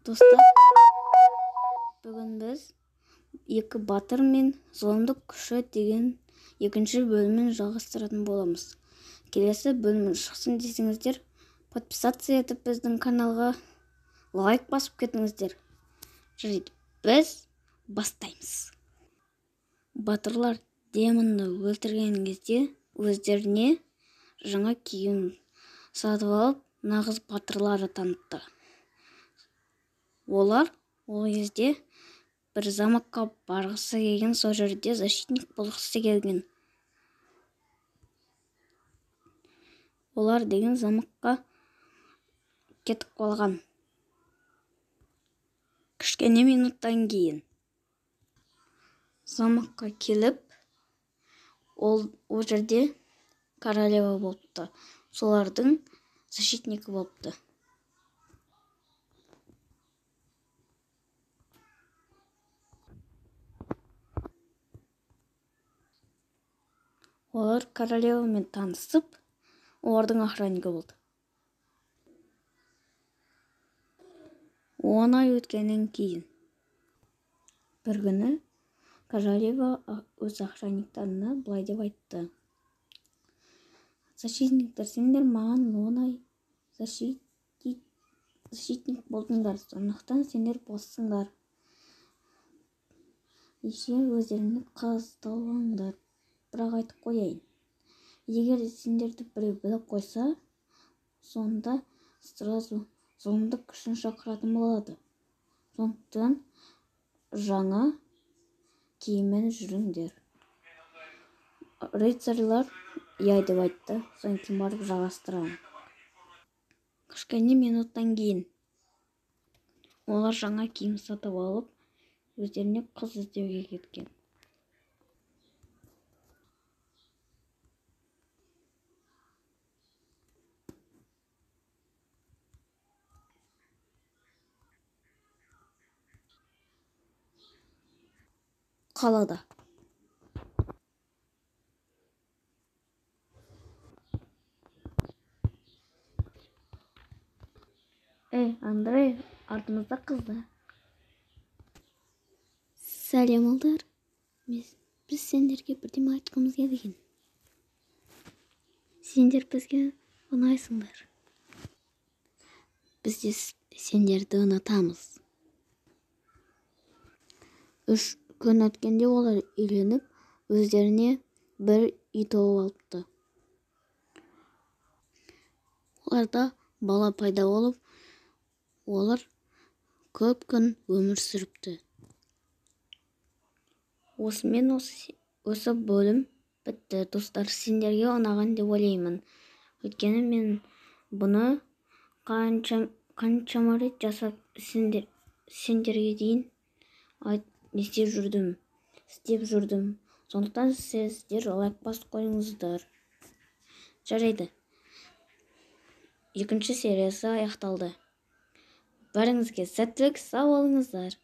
Достар, бүгін біз екі батыр мен зұлымдық күші деген екінші бөлімін жалғастыратын боламыз. Келесі бөлімін шықсын десеңіздер, подписация етіп біздің каналға лайк басып кетіңіздер. Жарайды, біз бастаймыз. Батырлар демонды өлтірген кезде өздеріне жаңа киім сатып алып, нағыз батырлары танытты. Олар ол кезде бір замокқа барғысы келген, сол жерде защитник болғысы келген. Олар деген замокқа кетіп қалған. Кішкене минуттан кейін замокқа келіп, ол жерде королева болыпты. Солардың защитнигі болыпты. Олар королевамен танысып, олардың охраннигі болды. 10 ай өткеннен кейін бір күні королева өз охранниктарына былай деп айтты: защитниктер, сендер маған 10 ай защитник болдыңдар, сондықтан сендер боссыңдар. Еше өздеріңді қыз тауыңдар. Бірақ айтып қояйын, егер сендерді біреу біліп қойса, сонда сразу зұлымдық күшін шақыратын болады. Сондықтан жаңа киіммен жүріңдер. Рыцарьлар иә деп айтты. Содан кейін барып жалғастырамын. Кішкене минуттан кейін олар жаңа киім сатып алып, өздеріне қыз іздеуге кеткен. Қалада. Андрей, артымызда қызды. Сәлем ұлдар. Біз сендерге бірдеме айтқымыз келген. Сендер бізге ұнайсыңдар. Біз де сендерді ұнатамыз. 3 күн өткенде олар үйленіп, өздеріне бір үй тауып алыпты. Оларда бала пайда болып, олар көп күн өмір сүріпті. Осымен осы бөлім бітті. Достар, сендерге ұнаған деп ойлаймын. Өйткені мен бұны қаншама рет жасап сендерге дейін істеп жүрдім. Сондықтан сіздер лайк басып қойыңыздар. Жарайды. Екінші сериясы аяқталды. Бәріңізге сәттілік, сау болыңыздар.